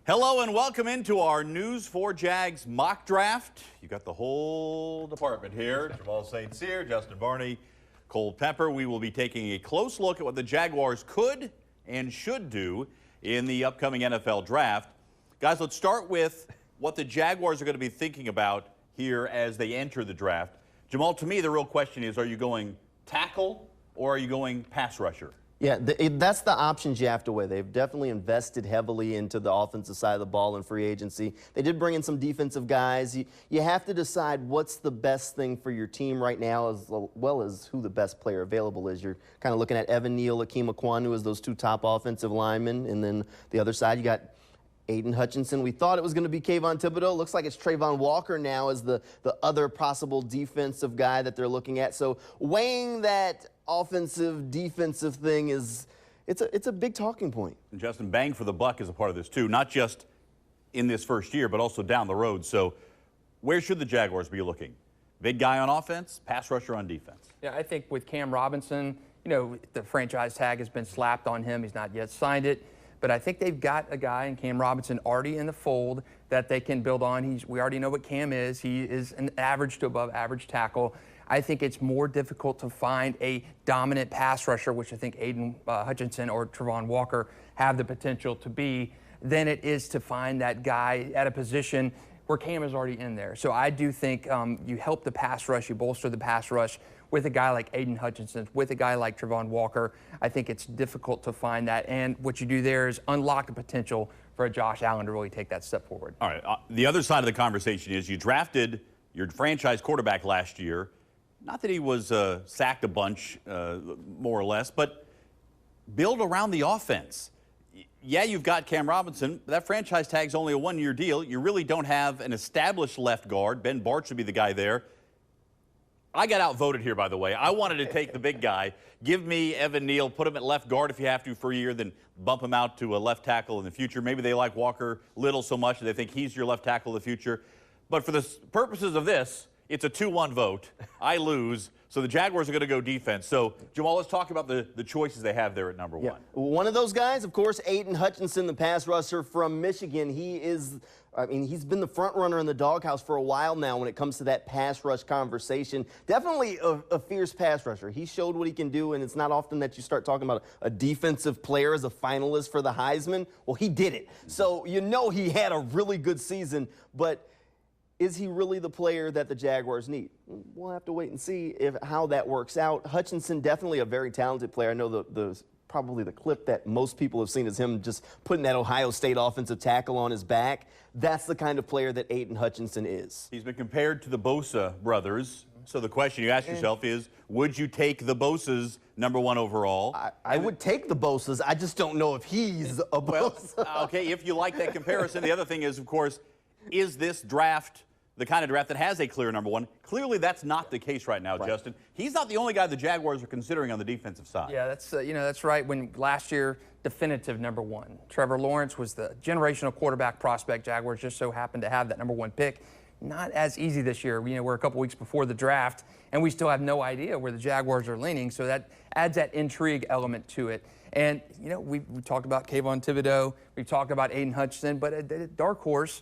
Hello and welcome into our News4Jags mock draft. You got the whole department here. Jamal St. Cyr, Justin Barney, Cole Pepper. We will be taking a close look at what the Jaguars could and should do in the upcoming NFL draft. Guys, let's start with what the Jaguars are going to be thinking about here as they enter the draft. Jamal, to me, the real question is, are you going tackle or are you going pass rusher? Yeah, that's the options you have to weigh. They've definitely invested heavily into the offensive side of the ball in free agency. They did bring in some defensive guys. You have to decide what's the best thing for your team right now, as well as who the best player available is. You're kind of looking at Evan Neal, Akeem Ekwonu as those two top offensive linemen, and then the other side you got Aiden Hutchinson. We thought it was going to be Kayvon Thibodeau. Looks like it's Trayvon Walker now as the other possible defensive guy that they're looking at. So weighing that offensive defensive thing it's a big talking point. And Justin, bang for the buck is a part of this too, not just in this first year, but also down the road. So where should the Jaguars be looking? Big guy on offense, pass rusher on defense? Yeah, I think with Cam Robinson, you know, the franchise tag has been slapped on him. He's not yet signed it. But I think they've got a guy in Cam Robinson already in the fold that they can build on. We already know what Cam is. He is an average to above average tackle. I think it's more difficult to find a dominant pass rusher, which I think Aiden Hutchinson or Trayvon Walker have the potential to be, than it is to find that guy at a position where Cam is already in there. So I do think you help the pass rush, you bolster the pass rush with a guy like Aiden Hutchinson, with a guy like Trayvon Walker. I think it's difficult to find that. And what you do there is unlock the potential for a Josh Allen to really take that step forward. All right. The other side of the conversation is you drafted your franchise quarterback last year. Not that he was sacked a bunch, more or less, but build around the offense. Yeah, you've got Cam Robinson. But that franchise tag's only a one-year deal. You really don't have an established left guard. Ben Bart should be the guy there. I got outvoted here, by the way. I wanted to take the big guy. Give me Evan Neal, put him at left guard if you have to for a year, then bump him out to a left tackle in the future. Maybe they like Walker Little so much that they think he's your left tackle in the future. But for the purposes of this, it's a 2-1 vote. I lose. So the Jaguars are going to go defense. So, Jamal, let's talk about the choices they have there at number one. One of those guys, of course, Aiden Hutchinson, the pass rusher from Michigan. He's been the front runner in the doghouse for a while now when it comes to that pass rush conversation. Definitely a fierce pass rusher. He showed what he can do, and it's not often that you start talking about a defensive player as a finalist for the Heisman. Well, he did it. So you know he had a really good season, but is he really the player that the Jaguars need? We'll have to wait and see how that works out. Hutchinson, definitely a very talented player. I know probably the clip that most people have seen is him just putting that Ohio State offensive tackle on his back. That's the kind of player that Aiden Hutchinson is. He's been compared to the Bosa brothers. So the question you ask yourself is, would you take the Bosas number one overall? I would take the Bosas. I just don't know if he's a Bosa. Well, okay, if you like that comparison. The other thing is, of course, is this draft the kind of draft that has a clear number one? Clearly, that's not the case right now, Justin. He's not the only guy the Jaguars are considering on the defensive side. Yeah, that's right. When last year, definitive number one. Trevor Lawrence was the generational quarterback prospect. Jaguars just so happened to have that number one pick. Not as easy this year. We're a couple weeks before the draft, and we still have no idea where the Jaguars are leaning. So that adds that intrigue element to it. And we talked about Kayvon Thibodeau. We've talked about Aiden Hutchinson, but a dark horse,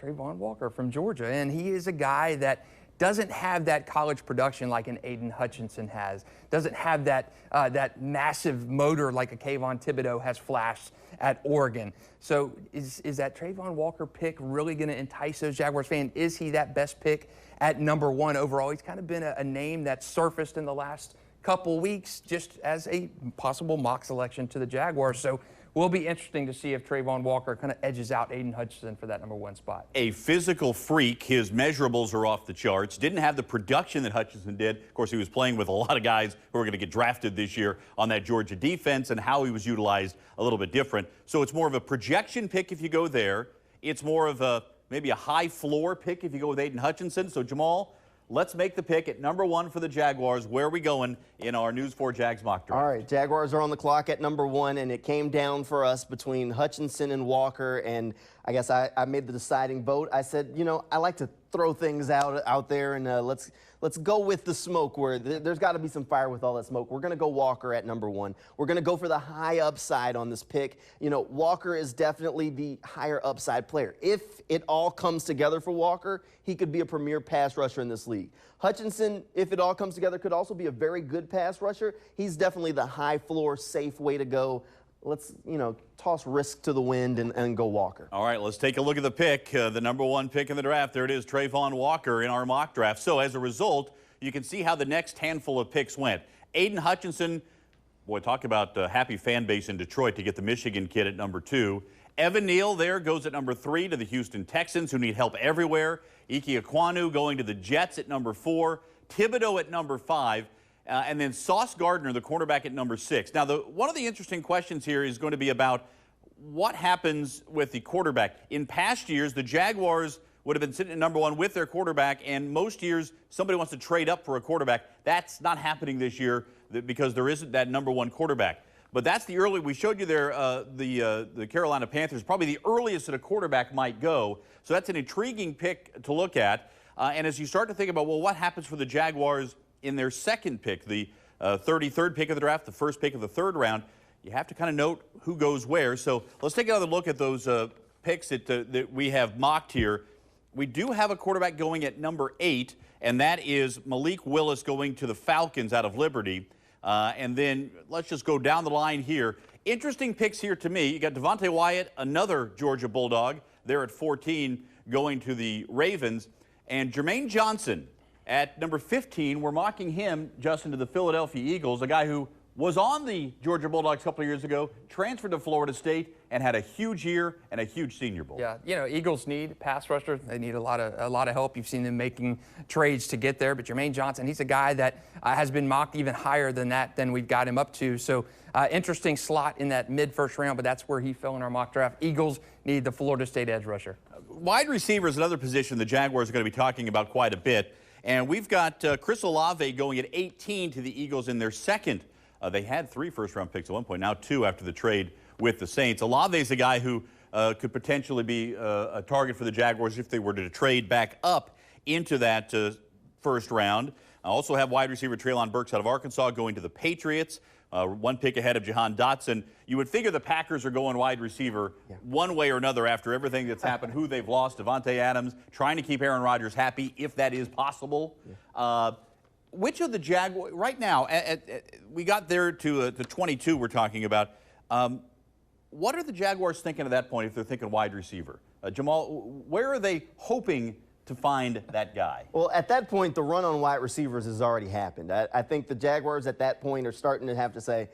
Trayvon Walker from Georgia, and he is a guy that doesn't have that college production like an Aiden Hutchinson has, doesn't have that massive motor like a Kayvon Thibodeau has flashed at Oregon. So is that Trayvon Walker pick really going to entice those Jaguars fans? Is he that best pick at number one overall? He's kind of been a name that surfaced in the last couple weeks just as a possible mock selection to the Jaguars. So will be interesting to see if Trayvon Walker kind of edges out Aiden Hutchinson for that number one spot. A physical freak. His measurables are off the charts. Didn't have the production that Hutchinson did. Of course, he was playing with a lot of guys who are going to get drafted this year on that Georgia defense, and how he was utilized a little bit different. So it's more of a projection pick if you go there. It's more of maybe a high floor pick if you go with Aiden Hutchinson. So, Jamal, let's make the pick at number one for the Jaguars. Where are we going in our News4Jags mock draft? All right, Jaguars are on the clock at number one, and it came down for us between Hutchinson and Walker, and I guess I made the deciding vote. I said, I like to throw things out there and let's go with the smoke where there's got to be some fire with all that smoke. We're going to go Walker at number 1. We're going to go for the high upside on this pick. You know, Walker is definitely the higher upside player. If it all comes together for Walker, he could be a premier pass rusher in this league. Hutchinson, if it all comes together, could also be a very good pass rusher. He's definitely the high floor, safe way to go. Let's, toss risk to the wind and go Walker. All right, let's take a look at the pick, the number 1 pick in the draft. There it is, Trayvon Walker in our mock draft. So as a result, you can see how the next handful of picks went. Aiden Hutchinson, boy, talk about a happy fan base in Detroit to get the Michigan kid at number 2. Evan Neal there goes at number 3 to the Houston Texans, who need help everywhere. Ike Ekwonu going to the Jets at number 4. Thibodeau at number 5. And then Sauce Gardner, the cornerback, at number 6. Now, one of the interesting questions here is going to be about what happens with the quarterback. In past years, the Jaguars would have been sitting at number 1 with their quarterback, and most years somebody wants to trade up for a quarterback. That's not happening this year because there isn't that number 1 quarterback. But that's the early. We showed you there the Carolina Panthers, probably the earliest that a quarterback might go. So that's an intriguing pick to look at. And as you start to think about, well, what happens for the Jaguars in their second pick, the 33rd pick of the draft, the first pick of the 3rd round, you have to kind of note who goes where. So let's take another look at those picks that we have mocked here. We do have a quarterback going at number 8, and that is Malik Willis going to the Falcons out of Liberty. And then let's just go down the line here. Interesting picks here to me. You got Devontae Wyatt, another Georgia Bulldog, there at 14, going to the Ravens. And Jermaine Johnson at number 15, we're mocking him, Justin, to the Philadelphia Eagles, a guy who was on the Georgia Bulldogs a couple of years ago, transferred to Florida State, and had a huge year and a huge Senior Bowl. Yeah, Eagles need pass rusher. They need a lot of help. You've seen them making trades to get there. But Jermaine Johnson, he's a guy that has been mocked even higher than that than we've got him up to. So interesting slot in that mid-first round, but that's where he fell in our mock draft. Eagles need the Florida State edge rusher. Wide receiver is another position the Jaguars are going to be talking about quite a bit. And we've got Chris Olave going at 18 to the Eagles in their second. They had 3 first-round picks at one point, now 2 after the trade with the Saints. Olave is a guy who could potentially be a target for the Jaguars if they were to trade back up into that first round. I also have wide receiver Treylon Burks out of Arkansas going to the Patriots. 1 pick ahead of Jahan Dotson. You would figure the Packers are going wide receiver one way or another after everything that's happened, who they've lost, Devontae Adams, trying to keep Aaron Rodgers happy if that is possible. Which of the Jaguars, right now, we got there to 22 we're talking about. What are the Jaguars thinking at that point if they're thinking wide receiver? Jamal, where are they hoping to find that guy? Well, at that point, the run on wide receivers has already happened. I think the Jaguars at that point are starting to have to say,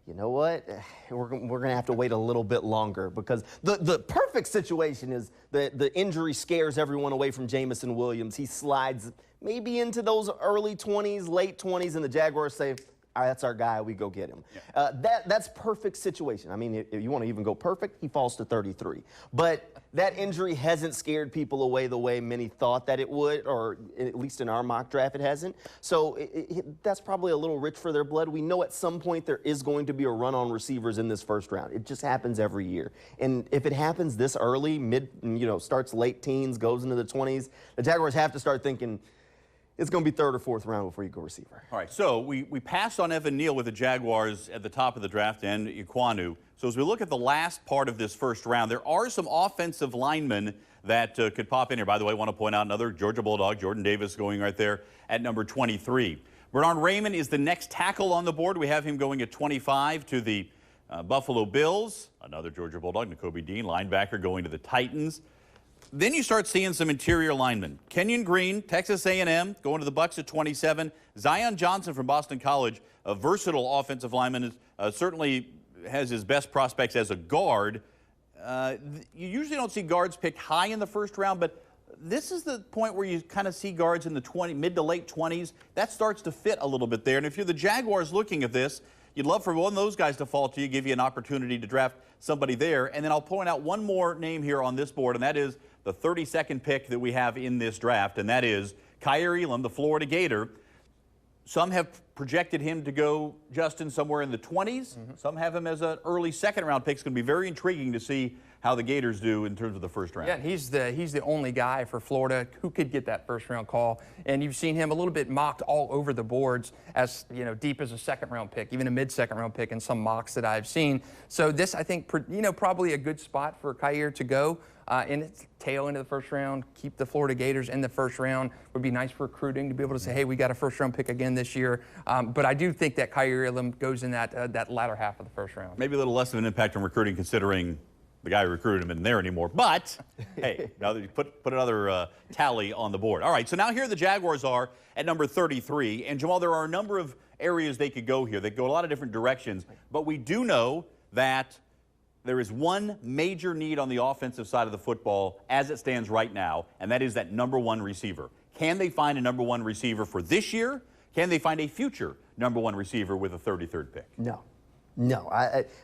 you know what, we're going to have to wait a little bit longer, because the perfect situation is the injury scares everyone away from Jamison Williams. He slides maybe into those early 20s, late 20s, and the Jaguars say, all right, that's our guy, we go get him. Yeah. That's perfect situation. I mean, if you want to even go perfect, he falls to 33. But that injury hasn't scared people away the way many thought that it would, or at least in our mock draft it hasn't. So that's probably a little rich for their blood. We know at some point there is going to be a run on receivers in this first round. It just happens every year. And if it happens this early, starts late teens, goes into the 20s, the Jaguars have to start thinking, it's going to be 3rd or 4th round before you go receiver. All right, so we passed on Evan Neal with the Jaguars at the top of the draft and Ekwonu. So as we look at the last part of this first round, there are some offensive linemen that could pop in here. By the way, I want to point out another Georgia Bulldog, Jordan Davis, going right there at number 23. Bernard Raymond is the next tackle on the board. We have him going at 25 to the Buffalo Bills. Another Georgia Bulldog, Nakobe Dean, linebacker, going to the Titans. Then you start seeing some interior linemen. Kenyon Green, Texas A&M, going to the Bucs at 27. Zion Johnson from Boston College, a versatile offensive lineman, certainly has his best prospects as a guard. You usually don't see guards picked high in the first round, but this is the point where you kind of see guards in the mid to late 20s. That starts to fit a little bit there. And if you're the Jaguars looking at this, you'd love for one of those guys to fall to you, give you an opportunity to draft somebody there. And then I'll point out one more name here on this board, and that is the 32nd pick that we have in this draft, and that is Kyer Elam, the Florida Gator. Some have projected him to go, Justin, somewhere in the 20s. Some have him as an early second-round pick. It's going to be very intriguing to see how the Gators do in terms of the first round. Yeah, and he's the only guy for Florida who could get that first-round call. And you've seen him a little bit mocked all over the boards as, deep as a second-round pick, even a mid-second-round pick in some mocks that I've seen. So this, I think, probably a good spot for Kaiir to go. In its tail into the first round, keep the Florida Gators in the first round. Would be nice for recruiting to be able to say, hey, we got a first-round pick again this year. But I do think that Kaiir Elam goes in that latter half of the first round. Maybe a little less of an impact on recruiting considering the guy who recruited him isn't there anymore. But, hey, now that you put another tally on the board. All right, so now here the Jaguars are at number 33. And, Jamal, there are a number of areas they could go here. They go a lot of different directions. But we do know that there is one major need on the offensive side of the football as it stands right now, and that is that number one receiver. Can they find a number one receiver for this year? Can they find a future number one receiver with a 33rd pick? No.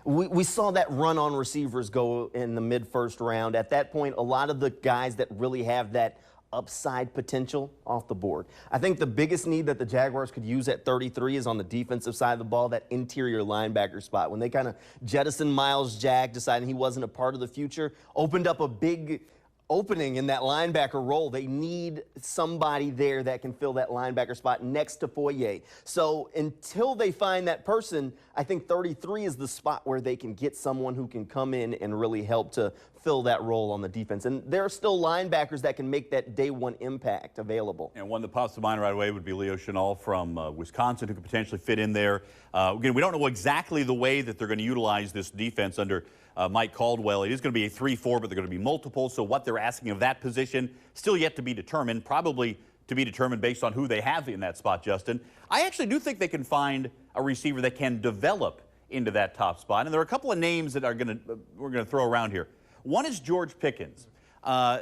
We saw that run on receivers go in the mid-first round. At that point, a lot of the guys that really have that upside potential off the board. I think the biggest need that the Jaguars could use at 33 is on the defensive side of the ball, that interior linebacker spot. When they kind of jettisoned Myles Jack, deciding he wasn't a part of the future, opened up a big opening in that linebacker role. They need somebody there that can fill that linebacker spot next to Foye. So until they find that person, I think 33 is the spot where they can get someone who can come in and really help to fill that role on the defense. And there are still linebackers that can make that day one impact available. And one that pops to mind right away would be Leo Chenal from Wisconsin, who could potentially fit in there. Again, we don't know exactly the way that they're going to utilize this defense under Mike Caldwell. It is going to be a 3-4, but they're going to be multiple. So what they're asking of that position, still yet to be determined, probably to be determined based on who they have in that spot, Justin. I actually do think they can find a receiver that can develop into that top spot. And there are a couple of names that we're going to throw around here. One is George Pickens.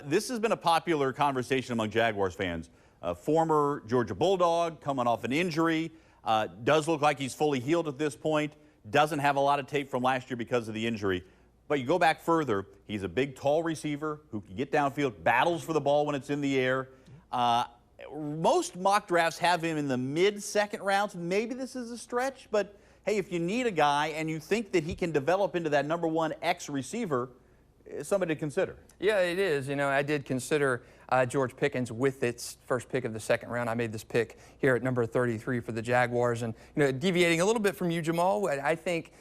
This has been a popular conversation among Jaguars fans. Former Georgia Bulldog, coming off an injury, does look like he's fully healed at this point, doesn't have a lot of tape from last year because of the injury. But you go back further, he's a big, tall receiver who can get downfield, battles for the ball when it's in the air. Most mock drafts have him in the mid-second rounds. Maybe this is a stretch, but hey, if you need a guy and you think that he can develop into that number one X receiver, somebody to consider. Yeah, it is. I did consider George Pickens with its first pick of the second round. I made this pick here at number 33 for the Jaguars. And, deviating a little bit from you, Jamal, I think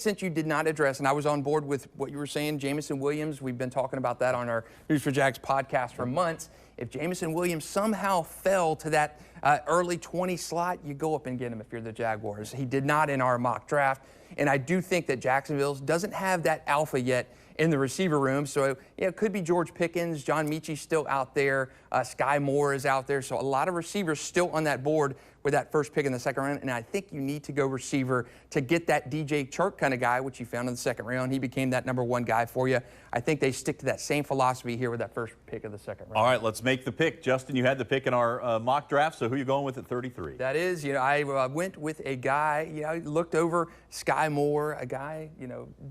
since you did not address, and I was on board with what you were saying, Jameson Williams, we've been talking about that on our News4Jax podcast for months. If Jameson Williams somehow fell to that early 20 slot, you go up and get him if you're the Jaguars. He did not in our mock draft. And I do think that Jacksonville doesn't have that alpha yet in the receiver room. So, it could be George Pickens. John Mechie's still out there. Sky Moore is out there. So a lot of receivers still on that board with that first pick in the second round. And I think you need to go receiver to get that DJ Chark kind of guy, which you found in the second round. He became that number one guy for you. I think they stick to that same philosophy here with that first pick of the second round. All right, let's make the pick. Justin, you had the pick in our mock draft, so who are you going with at 33? That is, I went with a guy, I looked over Sky Moore, a guy,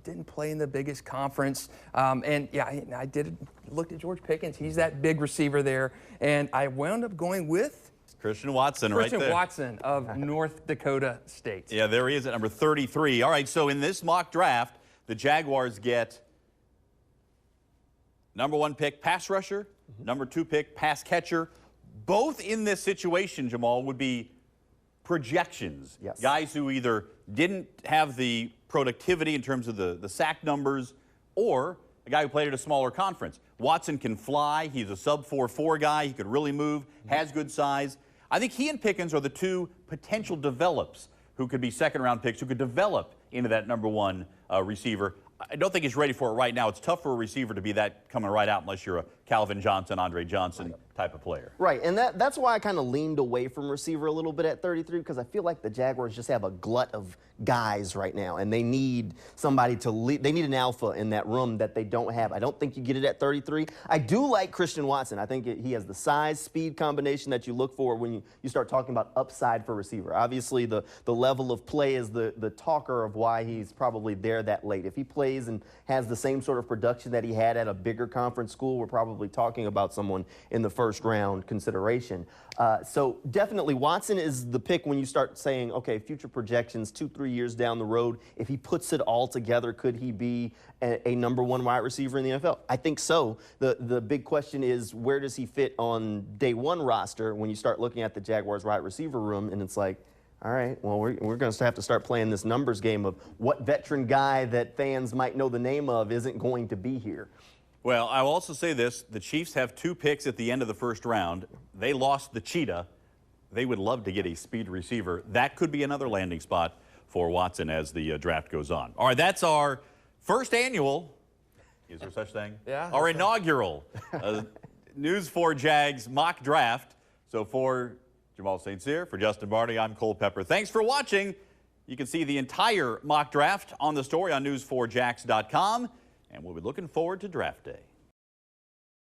didn't play in the biggest conference. I looked at George Pickens. He's that big receiver there. And I wound up going with Christian Watson right there. Christian Watson of North Dakota State. Yeah, there he is at number 33. All right, so in this mock draft, the Jaguars get number one pick, pass rusher, number two pick, pass catcher. Both in this situation, Jamal, would be projections. Yes. Guys who either didn't have the productivity in terms of the sack numbers or a guy who played at a smaller conference. Watson can fly. He's a sub 4.4 guy. He could really move, has good size. I think he and Pickens are the two potential develops who could be second-round picks, who could develop into that number one receiver. I don't think he's ready for it right now. It's tough for a receiver to be that coming right out unless you're a Calvin Johnson, Andre Johnson type of player. Right, and that's why I kind of leaned away from receiver a little bit at 33, because I feel like the Jaguars just have a glut of guys right now, and they need somebody to lead. They need an alpha in that room that they don't have. I don't think you get it at 33. I do like Christian Watson. I think he has the size-speed combination that you look for when you start talking about upside for receiver. Obviously, the level of play is the talker of why he's probably there that late. If he plays and has the same sort of production that he had at a bigger conference school, we're probably talking about someone in the first first-round consideration. So definitely Watson is the pick when you start saying, okay, future projections 2-3 years down the road. If he puts it all together, could he be a number one wide receiver in the NFL? I think so. The big question is, where does he fit on day one roster when you start looking at the Jaguars wide receiver room, and it's like, all right, well, we're going to have to start playing this numbers game of what veteran guy that fans might know the name of isn't going to be here. Well, I'll also say this. The Chiefs have 2 picks at the end of the first round. They lost the cheetah. They would love to get a speed receiver. That could be another landing spot for Watson as the draft goes on. All right, that's our first annual, is there such thing? Yeah. Our inaugural News4Jags mock draft. So for Jamal St. Cyr, for Justin Barney, I'm Cole Pepper. Thanks for watching. You can see the entire mock draft on the story on News4Jax.com. And we'll be looking forward to draft day.